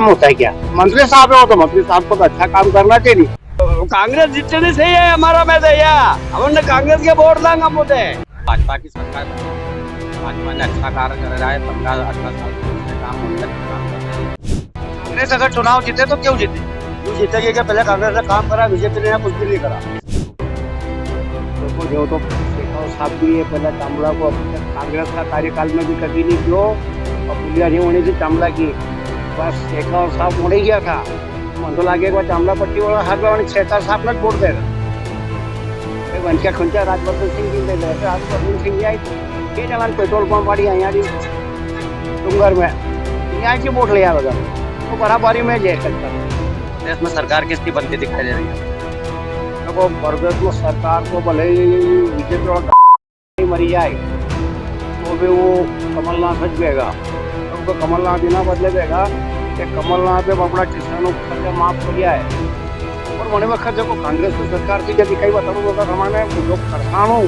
होता है क्या? मंत्री साहब है, वो तो मंत्री साहब को तो अच्छा काम करना चाहिए। कांग्रेस जितनी सही है हमारा मैं भैया हमने कांग्रेस के वोट देंगे मुझे। भाजपा की सरकार भाजपा ने अच्छा कार्य कर रहा है। 15-18 साल से काम होने कांग्रेस अगर चुनाव जीते तो क्यों जीते? तू जीतेगी क्या? पहले कांग्रेस ने काम करा, बीजेपी ने कुछ भी नहीं करा। देखो जो तो शेखावत साहब भी है, पहले चामड़ा को कांग्रेस का कार्यकाल में भी कभी नहीं किया और पुलिया नहीं होने से चामड़ा की बस शेखावत साहब मोड़े गया था। मन तो लागे चामड़ा पट्टी वाला हाथ में शेखावत साहब ने वोट देगा। वंशा खंचा राजवर्धन सिंह जी ले रहे राजवर्धन सिंह आई के जगह पेट्रोल पंप वाली यहाँ डूंगर में यहाँ की वोट लिया बता तो बराबरी में जय सकता है। देश में सरकार किसकी बनती दिखाई दे रही है? देखो प्रदेश में सरकार को भले बीजेपी और मरी जाए तो भी वो कमलनाथ सच देगा। तो कमलनाथ बिना बदले देगा कि कमलनाथ ने अपना किसानों को खर्चा माफ कर दिया है। और मैंने वक्त देखो कांग्रेस की सरकार की जब दिखाई बताऊँ तो हमारे जो किसान हूँ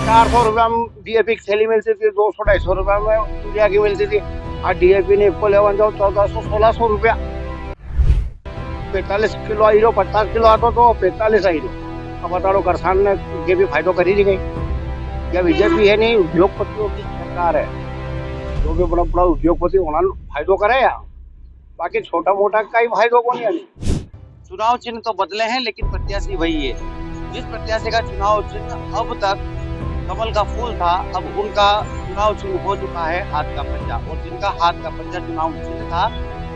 400 रुपया में DAP की थैली मिलती थी, 200-250 रुपया में यूरिया की मिलती थी। आज DAP ने को लेवन जाओ 1400-1600 रुपया। 45 किलो हीरो 50 किलो आता तो 45 हीरो। अब बता दो किसान ने ये भी फायदो कर ही गई। या बीजेपी है नहीं, उद्योगपतियों की सरकार है। जो भी बड़ा बड़ा उद्योगपति उन्होंने फायदो करे या बाकी छोटा मोटा का ही फायदो को नहीं। चुनाव चिन्ह तो बदले हैं लेकिन प्रत्याशी वही है। जिस प्रत्याशी का चुनाव चिन्ह अब तक कमल का फूल था, अब उनका चुनाव चिन्ह हो चुका है हाथ का पंजा। और जिनका हाथ का पंजा चुनाव चिन्ह था,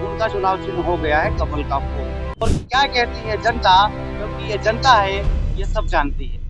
उनका चुनाव चिन्ह हो गया है कमल का फूल। और क्या कहती है जनता, क्योंकि ये जनता है, ये सब जानती है।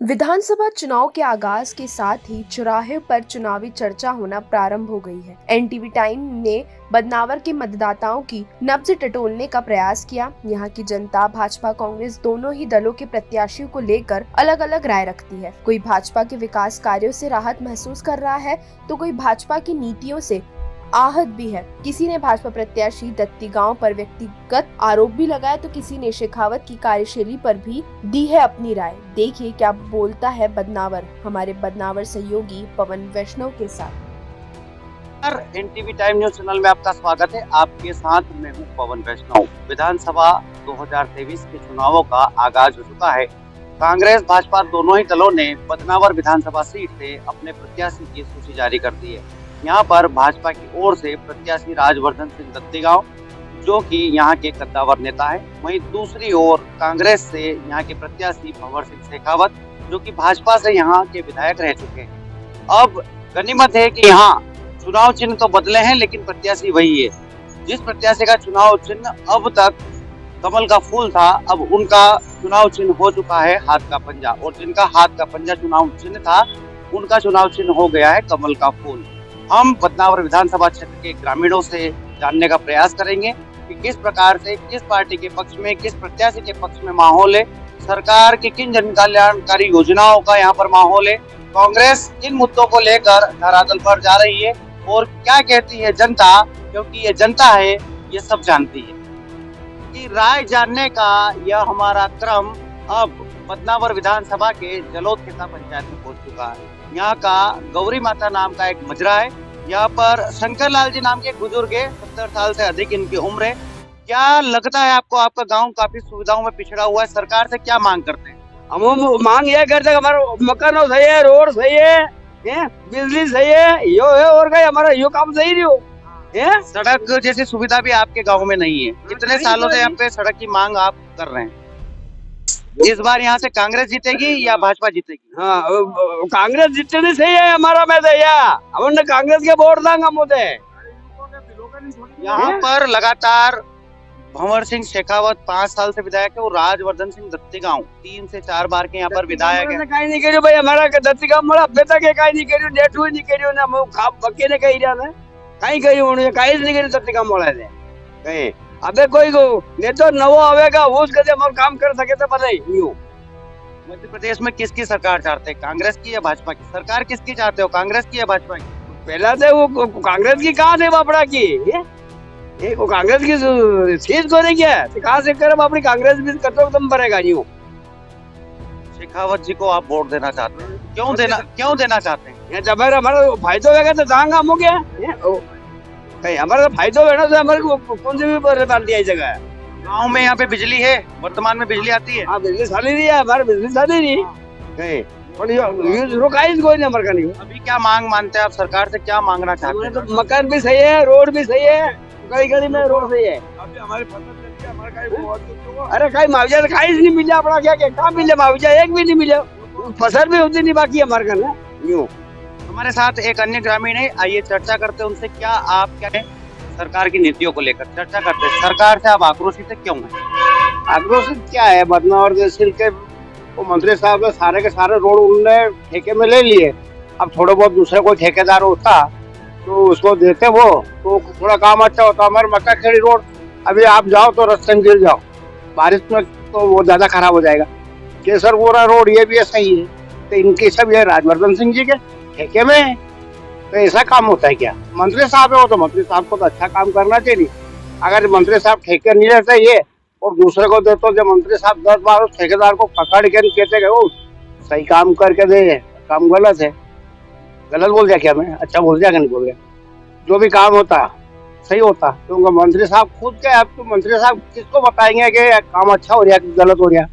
विधानसभा चुनाव के आगाज के साथ ही चौराहे पर चुनावी चर्चा होना प्रारंभ हो गई है। एनटीवी टाइम ने बदनावर के मतदाताओं की नब्ज टटोलने का प्रयास किया। यहाँ की जनता भाजपा कांग्रेस दोनों ही दलों के प्रत्याशियों को लेकर अलग अलग राय रखती है। कोई भाजपा के विकास कार्यों से राहत महसूस कर रहा है तो कोई भाजपा की नीतियों से आहत भी है। किसी ने भाजपा प्रत्याशी दत्ती गांव पर व्यक्तिगत आरोप भी लगाया तो किसी ने शेखावत की कार्यशैली पर भी दी है अपनी राय। देखिए क्या बोलता है बदनावर हमारे बदनावर सहयोगी पवन वैष्णव के साथ। एनटीवी टाइम न्यूज चैनल में आपका स्वागत है। आपके साथ मैं हूं पवन वैष्णव। विधानसभा 2023 के चुनावों का आगाज हो चुका है। कांग्रेस भाजपा दोनों ही दलों ने बदनावर विधानसभा सीट से अपने प्रत्याशी की सूची जारी कर दी है। यहाँ पर भाजपा की ओर से प्रत्याशी राजवर्धन सिंह दत्तीगांव, जो कि यहाँ के कद्दावर नेता है, वहीं दूसरी ओर कांग्रेस से यहाँ के प्रत्याशी भंवर सिंह शेखावत, जो कि भाजपा से यहाँ के विधायक रह चुके हैं। अब गनीमत है कि यहाँ चुनाव चिन्ह तो बदले हैं लेकिन प्रत्याशी वही है। जिस प्रत्याशी का चुनाव चिन्ह अब तक कमल का फूल था, अब उनका चुनाव चिन्ह हो चुका है हाथ का पंजा। और जिनका हाथ का पंजा चुनाव चिन्ह था, उनका चुनाव चिन्ह हो गया है कमल का फूल। हम बदनावर विधानसभा क्षेत्र के ग्रामीणों से जानने का प्रयास करेंगे कि किस प्रकार से, किस पार्टी के पक्ष में, किस प्रत्याशी के पक्ष में माहौल है, सरकार की किन जन कल्याणकारी योजनाओं का यहाँ पर माहौल है, कांग्रेस किन मुद्दों को लेकर धरातल पर जा रही है और क्या कहती है जनता, क्योंकि ये जनता है, ये सब जानती है। कि राय जानने का यह हमारा क्रम अब बदनावर विधानसभा के जलोद खेता पंचायत में पहुंच चुका है। यहाँ का गौरी माता नाम का एक मजरा है। यहाँ पर शंकर लाल जी नाम के बुजुर्ग है, 70 साल से अधिक इनकी उम्र है। क्या लगता है आपको, आपका गांव काफी सुविधाओं में पिछड़ा हुआ है, सरकार से क्या मांग करते हैं? हम मांग यह करते हमारा मकान सही है, रोड सही है, बिजली सही है, यो है और क्या हमारा यो काम सही नहीं हो। सड़क जैसी सुविधा भी आपके गाँव में नहीं है। कितने सालों से यहाँ पे सड़क की मांग आप कर रहे हैं? इस बार यहाँ से कांग्रेस जीतेगी या भाजपा जीतेगी? हाँ, कांग्रेस जितनी सही है हमारा मैं भैया हमने कांग्रेस के वोट देंगे मुझे। यहाँ पर लगातार भंवर सिंह शेखावत 5 साल से विधायक है और राजवर्धन सिंह दत्तीगांव 3 से 4 बार के यहाँ पर विधायक है। कहीं नहीं करियो भाई हमारा दत्तीगांव मोड़ा बेटा के कहीं नहीं करियो, नेटू नहीं करियो ना मो खा बके ने कही जाना कहीं करियो उन्हें कहीं नहीं करियो दत्तीगांव मोड़ा से कहीं। अबे कोई को ने तो नवो आवेगा वो उसके हम काम कर सके तो पता ही यूं। मध्य प्रदेश में किसकी सरकार चाहते हैं, कांग्रेस की या भाजपा की? सरकार किसकी चाहते हो, कांग्रेस की या भाजपा की? पहला से वो कांग्रेस की कहाँ थे बापड़ा की एक वो कांग्रेस की सीट को नहीं क्या तो कहाँ से कर अपनी कांग्रेस भी कटो तुम भरेगा यूं शेखावत जी को आप वोट देना चाहते हैं, क्यों देना चाहते हैं? ये जब हमारा फायदो होगा तो जाएंगे हम हो गया कहीं हमारा तो फायदो है ना तो हमारे को कौन सी भी परेशान दिया जगह है। गाँव में यहाँ पे बिजली है, वर्तमान में बिजली आती है। हाँ बिजली साली नहीं है हमारे बिजली साली नहीं कहीं रुकाई कोई नहीं हमारे का नहीं अभी क्या मांग मानते हैं आप, सरकार से क्या मांगना चाहते हमारे हैं? तो मकान भी सही है रोड भी सही है कई गली में रोड सही है हमारे फसल चल गया, हमारा कहीं बहुत अरे कहीं मुआवजा तो कहीं नहीं मिला अपना क्या क्या कहाँ मिले मुआवजा एक भी नहीं मिला फसल भी होती नहीं बाकी हमारे घर में यूं हमारे साथ एक अन्य ग्रामीण है, आइए चर्चा करते हैं उनसे। क्या आप क्या है सरकार की नीतियों को लेकर चर्चा करते हैं, सरकार से आप आक्रोशित क्यों हैं? आक्रोशित क्या है, बदनावर तहसील के वो मंत्री साहब ने सारे के सारे रोड उनने ठेके में ले लिए। अब थोड़े बहुत दूसरे कोई ठेकेदार होता तो उसको देते वो तो थोड़ा काम अच्छा होता। हमारे मक्का खेड़ी रोड अभी आप जाओ तो रास्ते में गिर जाओ, बारिश में तो वो ज्यादा खराब हो जाएगा। केसरपुरा रोड ये भी सही है, तो इनके सब ये राजवर्धन सिंह जी के ठेके में है। तो ऐसा काम होता है क्या? मंत्री साहब है वो तो मंत्री साहब को तो अच्छा काम करना चाहिए। अगर मंत्री साहब ठेके नहीं रहते ये और दूसरे को दे तो जो मंत्री साहब 10 बार उस ठेकेदार को पकड़ के कहते गए वो सही काम करके दे, काम गलत है। गलत बोल दिया क्या मैं? अच्छा बोल दिया कि नहीं बोल दिया? जो भी काम होता सही होता क्योंकि मंत्री साहब खुद के अब तो मंत्री साहब किसको बताएंगे कि काम अच्छा हो रहा है कि गलत हो रहा है?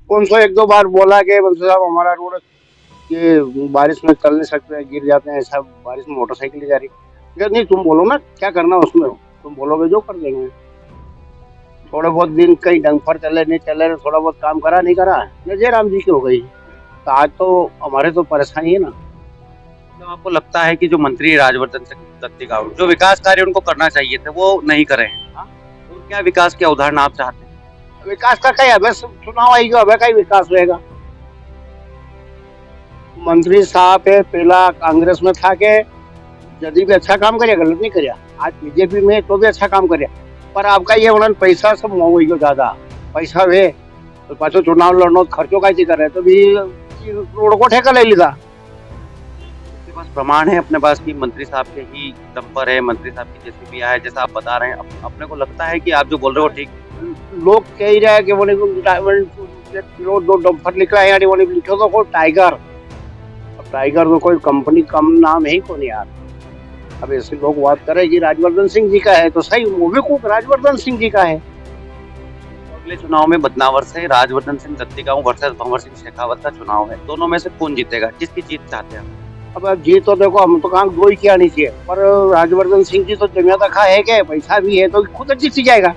कौन सो एक दो बार बोला कि मंत्री साहब हमारा रोड ये बारिश में चल नहीं सकते, गिर जाते हैं, ऐसा बारिश में मोटरसाइकिल जा रही है। नहीं तुम बोलो ना क्या करना उसमें, तुम बोलोगे जो कर देंगे। थोड़े बहुत दिन कहीं ढंग पर चले नहीं चले, थोड़ा बहुत काम करा नहीं करा, जयराम जी की हो गई। तो आज तो हमारे तो परेशानी है ना। तो आपको लगता है कि जो मंत्री राजवर्धन सिंह दत्तीगांव जो विकास कार्य उनको करना चाहिए थे वो नहीं करे हैं? हाँ? तो क्या विकास के उदाहरण आप चाहते हैं? विकास का कहीं अब चुनाव आएगा, अब कहीं विकास होएगा। मंत्री साहब है पहला कांग्रेस में था के यदि भी अच्छा काम करिया, गलत नहीं करिया। आज बीजेपी में तो भी अच्छा काम करिया, पर आपका ये उन्होंने पैसा सब मोह ज्यादा पैसा वे तो पाछो चुनाव लड़नो खर्चो का करे तो भी रोड को ठेका ले लीधा। आपके पास प्रमाण है अपने पास कि मंत्री साहब के ही दम पर है, मंत्री साहब की जेसीबी है जैसा आप बता रहे हैं, अपने को लगता है कि आप जो बोल रहे हो ठीक? लोग कह ही रहे हैं कि वो दो डंपर निकला है यानी वो लिखो तो कोई टाइगर। अब टाइगर तो कोई कंपनी कम नाम है ही कौन यार। अब ऐसे लोग बात करें कि राजवर्धन सिंह जी का है तो सही, वो भी खूब राजवर्धन सिंह जी का है। अगले चुनाव में बदनावर से राजवर्धन सिंह दत्तीगांव वर्सेस भंवर सिंह शेखावत का चुनाव है, दोनों में से कौन जीतेगा, किसकी जीत चाहते हैं? अब जीत तो देखो हम तो कहा दो ही क्या नहीं चाहिए, पर राजवर्धन सिंह जी तो जमिया तक है के पैसा भी है तो खुद जीत जाएगा।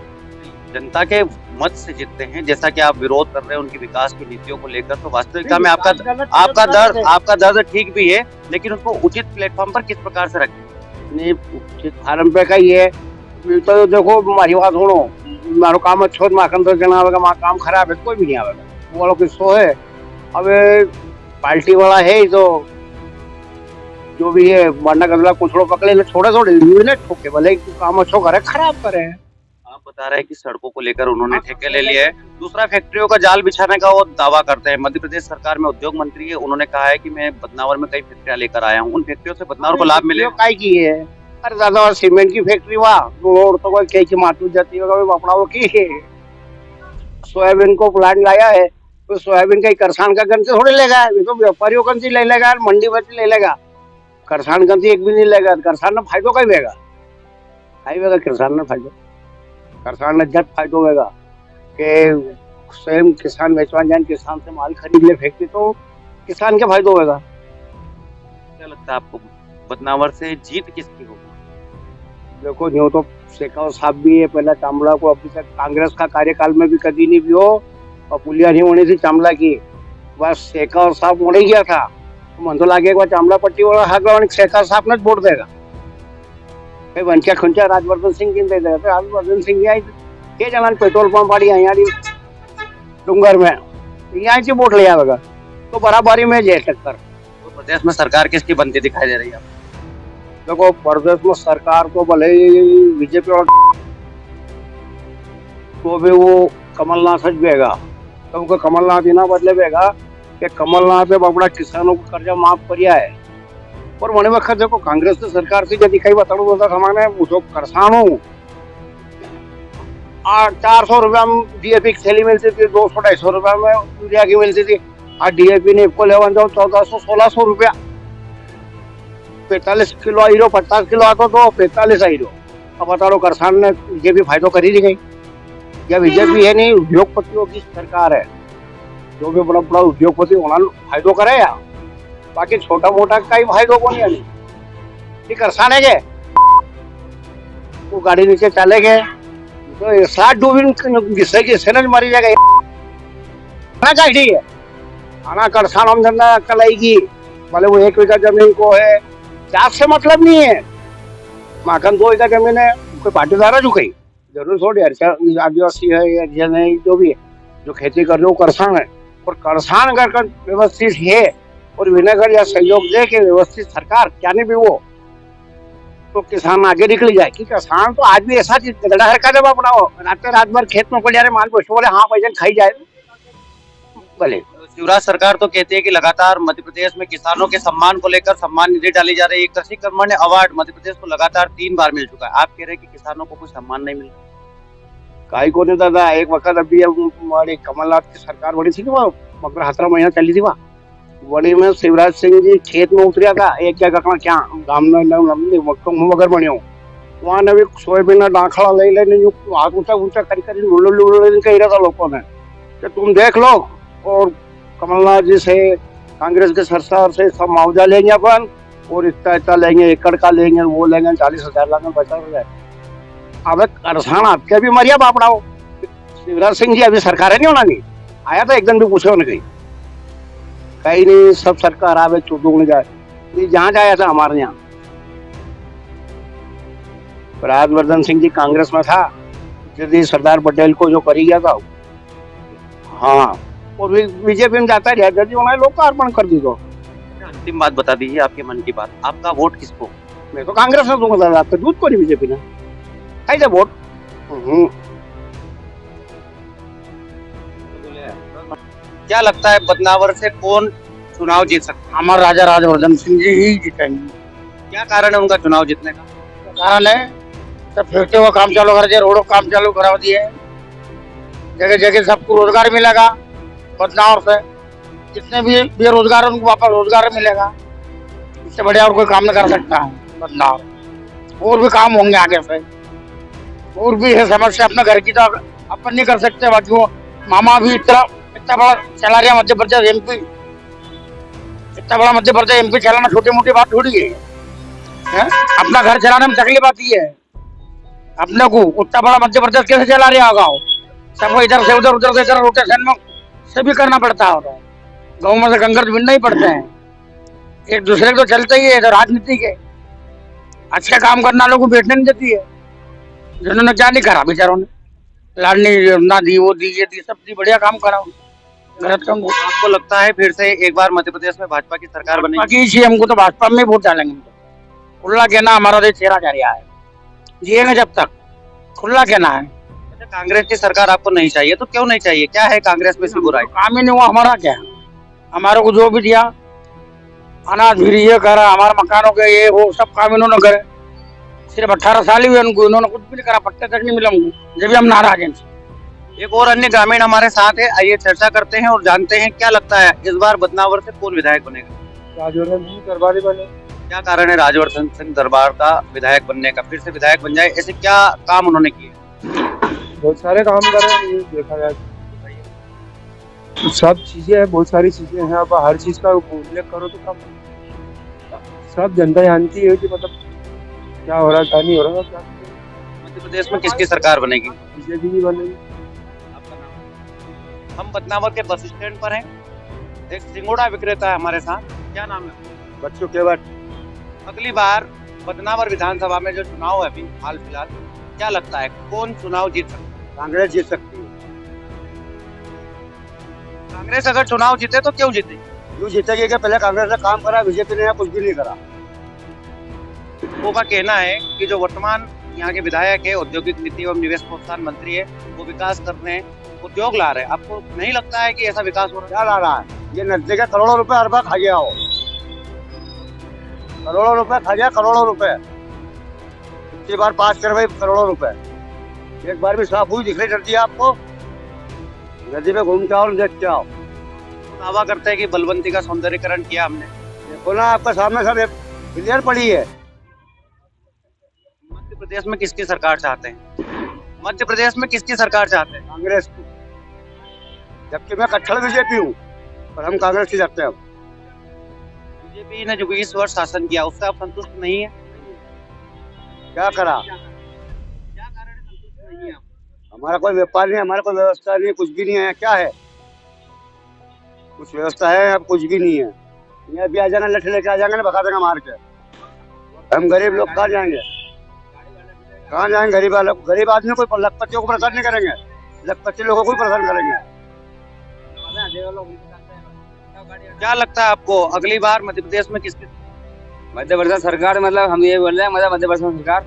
जनता के मत से जीतते हैं, जैसा कि आप विरोध कर रहे हैं उनकी विकास की नीतियों को लेकर, तो वास्तविकता में आपका दर्द ठीक भी है, लेकिन उसको उचित प्लेटफॉर्म पर किस प्रकार से रखें? नहीं उचित फार्म पे का ही है तो देखो हमारी बात सुनो, मारो काम अच्छा माखन तो जना आवेगा, माँ काम खराब है कोई भी नहीं आवेगा, वो वालों किसको है। अब पार्टी वाला है तो जो भी है मरना गदला कुछड़ो पकड़े छोड़े छोड़े ठोके भले काम अच्छा करे खराब करे। आप बता रहे हैं कि सड़कों को लेकर उन्होंने ठेके ले लिए है, दूसरा फैक्ट्रियों का जाल बिछाने का वो दावा करते हैं। मध्य प्रदेश सरकार में उद्योग मंत्री है, उन्होंने कहा है कि मैं बदनावर में कई फैक्ट्रियां लेकर आया हूँ, उन फैक्ट्रियों से बदनावर को लाभ मिले। काय की है? अरे दादा सीमेंट की फैक्ट्री वहाँ रोड तो कोई की मातू जाती है अपना वो की सोयाबीन को प्लांट लाया है तो सोयाबीन का किसान का गंज थोड़ी लेगा, ये तो व्यापारियों गंज ले लेगा, मंडी में ले लेगा, किसान गंज एक भी नहीं लेगा। किसान ने फायदो कहीं देगा, कहीं देगा किसान ने फायदो, किसान ने जब फायदो होगा कि स्वयं किसान बेचवान जाए, किसान से माल खरीद ले फैक्ट्री तो किसान के फायदो होगा। क्या लगता है आपको बदनावर से जीत किसकी होगी? देखो यूँ तो शेखावत साहब भी है पहला चामड़ा को, अभी तक कांग्रेस का कार्यकाल में भी कभी नहीं भी हो और पुलिया नहीं होने से चामड़ा की, बस शेखावत साहब होने गया था तो मन तो लागे चामड़ा पट्टी वाला हक शेखावत साहब ने वोट देगा, वंचा खुंचा राजवर्धन सिंह जी दे देगा। राजवर्धन सिंह आई के जना पेट्रोल पंप वाली यहाँ डूंगर में यहाँ से वोट ले आएगा तो बराबरी में जे टक्कर। तो प्रदेश में सरकार किसकी बनती दिखाई दे रही है? देखो प्रदेश में सरकार तो भले बीजेपी और तो भी वो कमलनाथ सच बेगा, क्योंकि कमलनाथ इना बदले बेगा कि कमलनाथ ने अपना किसानों को कर्जा माफ किया है। और मने वक्त देखो कांग्रेस की सरकार से जो दिखाई बताड़ू बोलता हमारे वो तो किसान हूँ 400 रुपया में डीएपी की थैली मिलती थी, 200-250 रुपया में यूरिया की मिलती थी। और डीएपी ने को लेवन जाओ 1400-1600 रुपया। 45 किलो हीरो 50 किलो आता तो 45 हीरो। अब बता लो किसान ने बीजेपी फायदो करी नहीं गई। या बीजेपी है नहीं, उद्योगपतियों की सरकार है। जो भी बड़ा बड़ा उद्योगपति होना फायदो करे या बाकी छोटा मोटा का ही फायदो को नहीं। किसान है के वो गाड़ी नीचे चले गए तो 60 डूबिन गिस्से मरी जाएगा गाड़ी है। आना किसान हम धंधा अक्कल आएगी भले वो 1 बीघा जमीन को है, जात से मतलब नहीं है। माखन 2 बीघा जमीन है, कोई पाटीदार है जो कहीं जरूर छोड़ आदिवासी है या नहीं, जो भी है जो खेती कर रहे हो किसान है। और किसान अगर व्यवस्थित है और विनगर या सहयोग दे के व्यवस्थित सरकार क्या नहीं भी वो तो किसान आगे निकल जाए। कि किसान तो आज भी ऐसा चीज का जब अपनाओ रात भर खेत में पड़ जा रहे माल पोछो बोले हाँ पैसा खाई जाए भले। शिवराज सरकार तो कहती है कि लगातार मध्य प्रदेश में किसानों के सम्मान को लेकर सम्मान निधि डाली जा रही है। कृषि कर्मण्य अवार्ड मध्य प्रदेश को लगातार 3 बार मिल चुका है। आप कह रहे हैं कि किसानों को कुछ सम्मान नहीं मिला? काई को नहीं दादा। एक वक्त अभी हमारी कमलनाथ की सरकार बड़ी थी वो मगर 17 महीना चली थी वहाँ बड़ी में शिवराज सिंह जी खेत में उतरिया था। एक जगह क्या गाँव में मगर बने वहाँ ने भी सोयाबीन डाखड़ा ले लेने हाथ ऊंचा ऊंचा कर कही रहा था लोगों ने कि तुम देख लो। और कमलनाथ जी से कांग्रेस के सरकार से सब मुआवजा लेंगे अपन और इतना लेंगे, एकड़ का लेंगे, वो लेंगे, 40,000 लाख बचा रहे। अब किसान आपके भी मरिया बापड़ा हो। शिवराज सिंह जी अभी सरकार है नहीं होना नहीं आया था, एक दिन भी पूछे होने कहीं नहीं। सब सरकार आवे चुदूंग जाए जहाँ जाया था हमारे यहाँ। राजवर्धन सिंह जी कांग्रेस में था, यदि सरदार पटेल को जो करी गया था हाँ, और बीजेपी में जाता रहा जल्दी उन्होंने लोकार्पण कर दी। तो अंतिम बात बता दीजिए आपके मन की बात, आपका वोट किसको? मैं तो कांग्रेस में दूंगा दादा। आपका दूध को नहीं बीजेपी ने खाई जा वोट। क्या लगता है बदनावर से कौन चुनाव जीत सकता है? हमारा राजा राजवर्धन सिंह जी ही जीतेंगे। क्या कारण है उनका चुनाव जीतने का? कारण है सब फेंकते हुआ काम चालू कर दिया, रोडों काम चालू करा दिए, जगह जगह सबको रोजगार मिलेगा। बदनावर से जितने भी बेरोजगार उनको वापस रोजगार मिलेगा। इससे बढ़िया और कोई काम नहीं कर सकता है बदनावर। और भी काम होंगे आगे से, और भी है समस्या अपने घर की तो अपन नहीं कर सकते। बाकी वो मामा भी इतना बड़ा चला रहा मध्य प्रदेश एमपी, इतना बड़ा मध्य प्रदेश एमपी चलाना छोटी मोटी बात थोड़ी है। अपना घर चलाने में तकलीफ आती है अपने को। उतना बड़ा मध्य प्रदेश कैसे चला रहा होगा? सबको इधर से उधर से इधर रोटेशन में से भी करना पड़ता है। गाँव में से कंकर भिड़ना ही पड़ते हैं, एक दूसरे को चलते ही है। तो राजनीति के अच्छे काम करना लोगों को बैठने नहीं देती है। जिन्होंने क्या नहीं करा बेचारों ने, लाडली योजना दी, वो दी, ये दी, सब दी, बढ़िया काम करा। आपको लगता है फिर से एक बार मध्य प्रदेश में भाजपा की सरकार बनेगी? बाकी सीएम को तो भाजपा में वोट डालेंगे। खुला कहना हमारा देश चेहरा जा रहा है, जिएंगे जब तक खुला कहना है। कांग्रेस की सरकार आपको नहीं चाहिए तो क्यों नहीं चाहिए? क्या है कांग्रेस में से बुराई? काम ही नहीं हुआ हमारा। क्या हमारे को जो भी दिया अनाज भी ये करा, हमारे मकानों के ये वो सब काम इन्होंने करे। सिर्फ 18 साल ही हुए उनको, इन्होंने कुछ भी नहीं करा, पट्टे तक नहीं मिला उनको, जब भी हम नाराज हैं। एक और अन्य ग्रामीण हमारे साथ है, आइए चर्चा करते हैं और जानते हैं क्या लगता है इस बार बदनावर से कौन विधायक बनेगा? राजवर्धन सिंह दरबारी बने। क्या कारण है राजवर्धन सिंह दरबार का विधायक बनने का? फिर से विधायक बन जाए, ऐसे क्या काम उन्होंने किए? बहुत सारे काम कर रहे हैं, ये देखा जाए सब चीजें है, बहुत सारी चीजें हैं। अब हर चीज का उल्लेख करो तो कम। सब जनता जानती है कि मतलब क्या हो रहा है क्या नहीं हो रहा। क्या मध्य प्रदेश में किसकी सरकार बनेगी? बीजेपी की बनेगी। आपका नाम? हम बदनावर के बस स्टैंड पर हैं, एक सिंगोड़ा विक्रेता है हमारे साथ। क्या नाम है? बच्चों के बाद अगली बार बदनावर विधानसभा में जो चुनाव है अभी हाल फिलहाल, क्या लगता है कौन चुनाव जीत सकता है? कांग्रेस जीत सकती है। कांग्रेस अगर चुनाव जीते तो क्यों जीते? क्यों जीतेगी कि पहले कांग्रेस ने काम करा, बीजेपी ने कुछ भी नहीं करा। वो का कहना है कि जो वर्तमान यहाँ के विधायक है, औद्योगिक नीति एवं निवेश प्रोत्साहन मंत्री है, वो विकास कर रहे हैं, उद्योग ला रहे हैं। आपको नहीं लगता है कि ऐसा विकास हो रहा है? क्या ला रहा है? ये नजदीक करोड़ों रुपए हर बार खा गया हो, करोड़ों रुपए खा गया, करोड़ों रुपए। पिछली बार 5 करोड़ों रुपए, एक बार भी साफ हुई दिख रही नदी आपको? नदी में घूम के आओ, देख के आओ। दावा करते हैं कि बलवंती का सौंदर्यीकरण किया हमने। देखो ना, आपके सामने सब क्लियर पड़ी है। मध्य प्रदेश में किसकी सरकार चाहते हैं? मध्य प्रदेश में किसकी सरकार चाहते हैं? कांग्रेस की। जबकि मैं कट्टर बीजेपी हूँ, पर हम कांग्रेस की करते हैं। बीजेपी ने जो 20 वर्ष शासन किया उससे आप संतुष्ट नहीं है? क्या करा? क्या कारण है संतुष्ट नहीं है आप? हमारा कोई व्यापार नहीं, हमारा कोई व्यवस्था नहीं, कुछ भी नहीं है। क्या है? कुछ व्यवस्था है, अब कुछ भी नहीं है। यहाँ भी आ जाना, लठ लेके आ जाएंगे ना, भगा देंगे मार के। हम गरीब लोग कहाँ जाएंगे? कहाँ जाएंगे गरीब वाले? गरीब आदमी कोई लखपतियों को परेशान नहीं करेंगे, लखपति लोगों को परेशान करेंगे। क्या लगता है आपको अगली बार मध्य प्रदेश में किसकी? मध्य प्रदेश सरकार, मतलब हम ये बोल रहे हैं, मतलब मध्य प्रदेश सरकार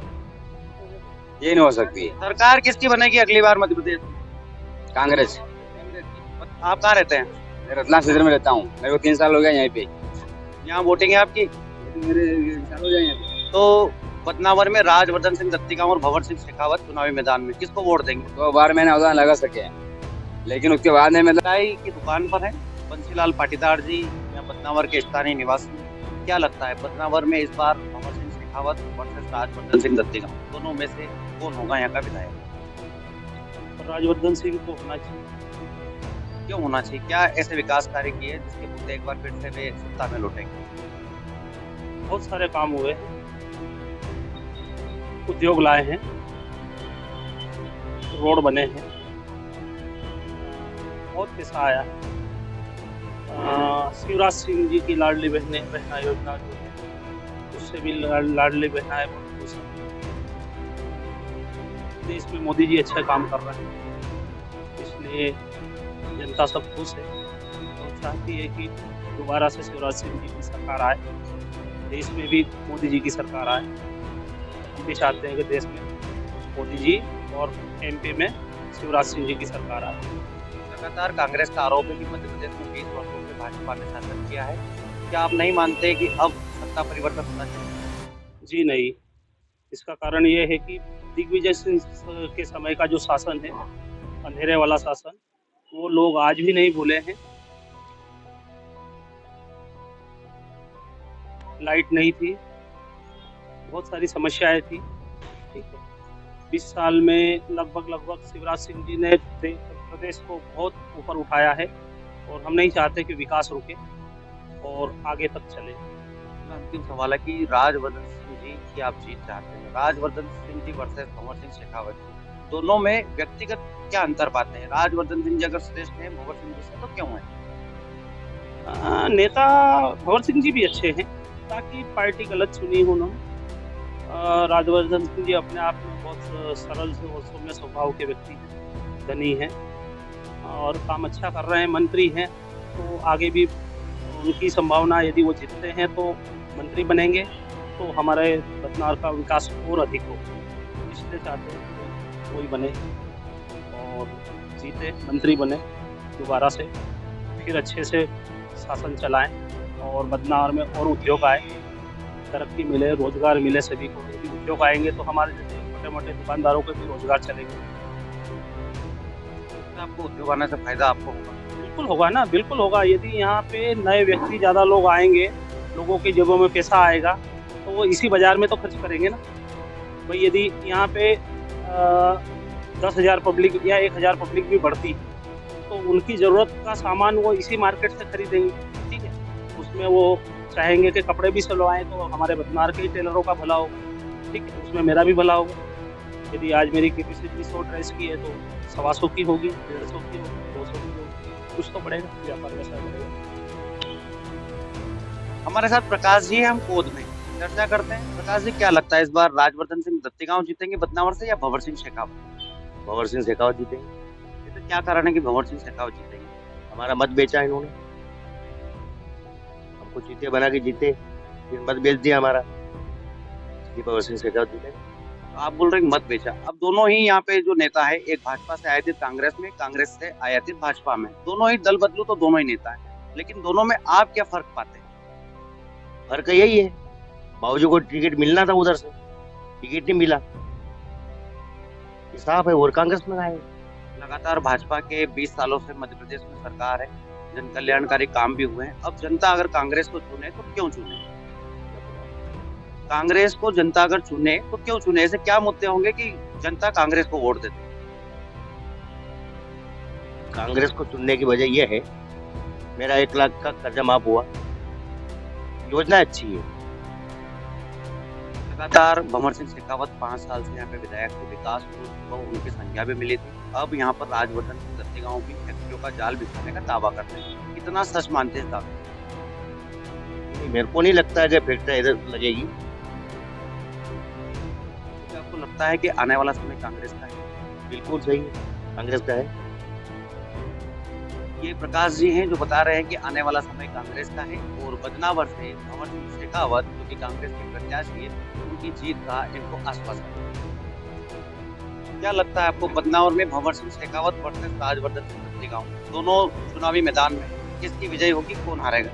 ये नहीं हो सकती। सरकार किसकी बनेगी अगली बार मध्य प्रदेश में? कांग्रेस। आप कहाँ रहते हैं? मैं रत्ना क्षेत्र में रहता हूँ, मेरे को 3 साल हो गया यहीं पे। यहाँ वोटिंग है आपकी? मेरे साल हो जाएंगे। तो बदनावर में राजवर्धन सिंह दत्तीगांव और भंवर सिंह शेखावत चुनावी मैदान में किसको वोट देंगे? 2 बार मैंने अवदान लगा सके, लेकिन उसके बाद में मतलब चाय की दुकान पर है बंसीलाल पाटीदार जी या बदनावर के स्थानीय निवासी। क्या लगता है बदनावर में इस बार भंवर सिंह शेखावत वर्सेस राजवर्धन सिंह दत्तीगांव, दोनों में से कौन होगा यहाँ का विधायक? राजवर्धन सिंह को होना चाहिए। क्यों होना चाहिए? क्या ऐसे विकास कार्य किए जिसके मुद्दे एक बार फिर से वे सत्ता में लौटेंगे? बहुत सारे काम हुए, उद्योग लाए हैं, रोड बने हैं, बहुत पैसा आया है। शिवराज सिंह जी की लाडली बहना योजना जो है उससे भी लाडली बहनाएं बहुत खुश हैं। देश में मोदी जी अच्छा काम कर रहे हैं, इसलिए जनता सब खुश है और चाहती है कि दोबारा से शिवराज सिंह जी की सरकार आए, देश में भी मोदी जी की सरकार आए। हम भी चाहते हैं कि देश में मोदी जी और एमपी में शिवराज सिंह जी की सरकार आए। लगातार कांग्रेस का आरोप है कि मध्य प्रदेश में 20 वर्षों में भाजपा ने शासन किया है। क्या आप नहीं मानते कि अब सत्ता परिवर्तन होना चाहिए? जी नहीं, इसका कारण ये है कि दिग्विजय सिंह के समय का जो शासन है, अंधेरे वाला शासन, वो लोग आज भी नहीं भूले हैं। लाइट नहीं थी, बहुत सारी समस्याएं थी। ठीक है, 20 साल में लगभग शिवराज सिंह जी ने प्रदेश को बहुत ऊपर उठाया है और हम नहीं चाहते कि विकास रुके और आगे तक चले। अंतिम सवाल है कि राजवर्धन सिंह जी की आप जीत चाहते हैं, राजवर्धन सिंह जी वर्सेस भंवर सिंह शेखावत जी, दोनों में व्यक्तिगत क्या अंतर पाते हैं? राजवर्धन सिंह जी अगर श्रेष्ठ हैं भंवर सिंह जी से, तो क्यों है? नेता भंवर सिंह जी भी अच्छे हैं, ताकि पार्टी गलत चुनी हो ना। राजवर्धन सिंह जी अपने आप में बहुत सरल से और सौम्य स्वभाव के व्यक्ति हैं, धनी हैं और काम अच्छा कर रहे हैं, मंत्री हैं, तो आगे भी उनकी संभावना, यदि वो जीतते हैं तो मंत्री बनेंगे तो हमारे बदनावर का विकास और अधिक हो। इसलिए चाहते हैं कि कोई बने और जीते, मंत्री बने दोबारा से, फिर अच्छे से शासन चलाएं और बदनावर में और उद्योग आए, तरक्की मिले, रोजगार मिले सभी को। यदि उद्योग आएंगे तो हमारे जैसे छोटे मोटे दुकानदारों को भी रोजगार चलेंगे। आपको उद्योग आने से फायदा आपको होगा? बिल्कुल होगा ना, बिल्कुल होगा। यदि यहाँ पे नए व्यक्ति, ज़्यादा लोग आएंगे, लोगों की जेबों में पैसा आएगा, तो वो इसी बाज़ार में तो खर्च करेंगे ना भाई। यदि यहाँ पे 10,000 पब्लिक या 1,000 पब्लिक भी बढ़ती तो उनकी ज़रूरत का सामान वो इसी मार्केट से खरीदेंगे। ठीक है, उसमें वो चाहेंगे कि कपड़े भी सिलवाएं तो हमारे बदनावर के टेलरों का भला होगा। ठीक है, उसमें मेरा भी भला होगा। यदि आज मेरी कैपेसिटी 100 ड्रेस की है तो 125 की होगी, 150 की होगी, 200 की होगी, कुछ तो बढ़ेगा, व्यापार वैसा बढ़ेगा। हमारे साथ प्रकाश जी हैं, हम कोद में चर्चा करते हैं। प्रकाश जी, क्या लगता है इस बार राजवर्धन सिंह दत्तीगांव जीतेंगे बदनावर से या भंवर सिंह शेखावत? भंवर सिंह शेखावत जीतेंगे। तो क्या कारण है कि भंवर सिंह शेखावत जीतेंगे? हमारा मत बेचा इन्होंने, हमको चीते बना के जीते, फिर मत बेच दिया हमारा, इसलिए भंवर सिंह शेखावत जीतेंगे। आप बोल रहे हैं मत बेचा। अब दोनों ही यहाँ पे जो नेता है, एक भाजपा से आयातित कांग्रेस में, कांग्रेस से आयातित भाजपा में, दोनों ही दल बदलू तो दोनों ही नेता है, लेकिन दोनों में आप क्या फर्क पाते हैं? फर्क यही है, बाबूजी को टिकट मिलना था उधर से, टिकट नहीं मिला, साफ है, और कांग्रेस में आए। लगातार भाजपा के 20 सालों से मध्य प्रदेश में सरकार है, जन कल्याणकारी काम भी हुए हैं। अब जनता अगर कांग्रेस को चुने तो क्यों चुने? कांग्रेस को जनता अगर चुने तो क्यों चुने? ऐसे क्या मुद्दे होंगे कि जनता कांग्रेस को वोट देते? कांग्रेस को चुनने की वजह यह है, मेरा 1 लाख का कर्जा माफ हुआ, योजना अच्छी है। लगातार भंवर सिंह शेखावत 5 साल से यहाँ पे विधायक थे, विकास को उनकी संख्या भी मिली थी। अब यहाँ पर राजवर्धन सिंह दत्तीगांव भी फैक्ट्रियों का जाल बिछाने का दावा करते हैं। कितना सच मानते हैं दावा? मेरे को नहीं लगता है कि फैक्ट्री इधर लगेगी। क्या आपको लगता है कि आने वाला समय कांग्रेस का है? बिल्कुल सही है, कांग्रेस का है। ये प्रकाश जी हैं जो बता रहे हैं कि आने वाला समय कांग्रेस का है और बदनावर से भंवर सिंह शेखावत जो कि कांग्रेस के प्रत्याशी है, उनकी जीत का इनको आश्वासन है। क्या लगता है आपको बदनावर में भंवर सिंह शेखावत वर्सेस राजवर्धन सिंह दत्तीगांव, दोनों चुनावी मैदान में किसकी विजय होगी, कौन हारेगा?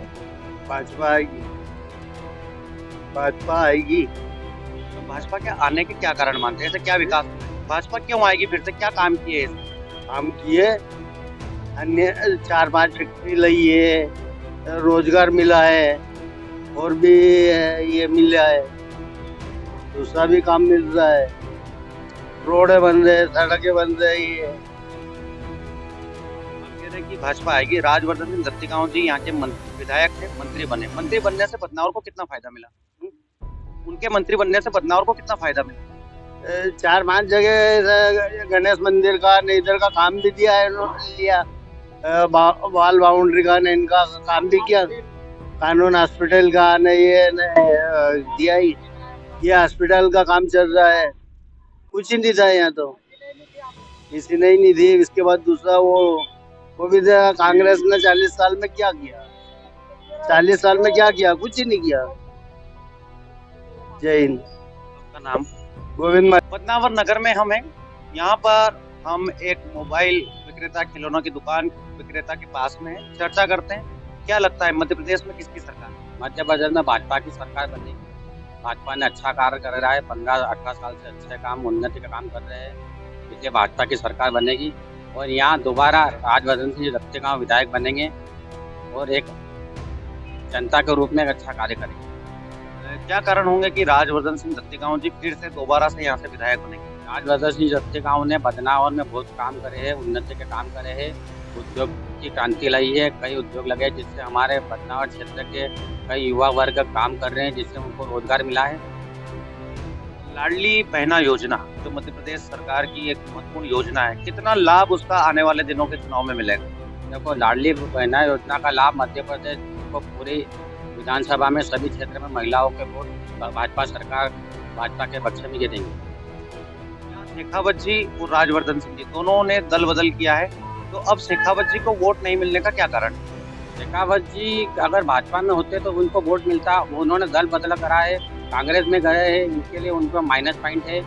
भाजपा आएगी, भाजपा आएगी। तो भाजपा के आने के क्या कारण मानते हैं? ऐसे क्या विकास हुआ है? भाजपा क्यों आएगी फिर से? क्या काम किए हैं इसने? काम किए, अन्य 4-5 फैक्ट्री लगी है, रोजगार मिला है, और भी ये मिला है, दूसरा भी काम मिल रहा है, रोडें बन रहे, सड़कें बन रही है। आप कह रहे हैं कि भाजपा आएगी। राजवर्धन सिंह दत्तीगांव जी यहाँ के विधायक थे, मंत्री बने। मंत्री बनने से बदनावर को कितना फायदा मिला? उनके मंत्री बनने से बदनावर को कितना फायदा मिला? 4-5 जगह गणेश मंदिर का, इधर का काम भी दिया है, लिया वाल बाउंड्री का ने इनका काम भी किया, कानून हॉस्पिटल का ने ये दिया ही। ये हॉस्पिटल का काम चल रहा है, कुछ ही नहीं था यहाँ तो, किसी ने ही नहीं दी। इसके बाद दूसरा वो भी कांग्रेस ने 40 साल में क्या किया? 40 साल में क्या किया? कुछ ही नहीं किया। जय हिंद। आपका नाम? गोविंद। बदनावर नगर में हम हैं। यहाँ पर हम एक मोबाइल विक्रेता, खिलौनों की दुकान विक्रेता के पास में हैं। चर्चा करते हैं। क्या लगता है मध्य प्रदेश में किसकी सरकार? मध्य प्रदेश में भाजपा की सरकार बनेगी। भाजपा ने अच्छा कार्य कर रहा है, 15-18 साल से अच्छे काम, उन्नति का काम कर रहे हैं, इसलिए भाजपा की सरकार बनेगी। और यहाँ दोबारा राजवर्धन सिंह दत्तीगांव विधायक बनेंगे और एक जनता के रूप में एक अच्छा कार्य करेंगे। क्या कारण होंगे कि राजवर्धन सिंह दत्तीगांव जी फिर से दोबारा से यहाँ से विधायक बनेंगे? राजवर्धन सिंह दत्तीगांव ने बदनावर में बहुत काम करे हैं, उन्नति के काम करे हैं, उद्योग की क्रांति लाई है, कई उद्योग लगे जिससे हमारे बदनावर क्षेत्र के कई युवा वर्ग काम कर रहे हैं, जिससे उनको रोजगार मिला है। लाडली बहना योजना जो मध्य प्रदेश सरकार की एक महत्वपूर्ण योजना है, कितना लाभ उसका आने वाले दिनों के चुनाव में मिलेगा? देखो, लाडली बहना योजना का लाभ मध्य प्रदेश को पूरी विधानसभा में सभी क्षेत्र में महिलाओं के वोट भाजपा सरकार, भाजपा के पक्ष में गिरेंगे। शेखावत जी और राजवर्धन सिंह जी दोनों ने दल बदल किया है, तो अब शेखावत जी को वोट नहीं मिलने का क्या कारण? शेखावत जी अगर भाजपा में होते तो उनको वोट मिलता। उन्होंने दल बदल करा है, कांग्रेस में गए हैं, इनके लिए उनको माइनस पॉइंट है।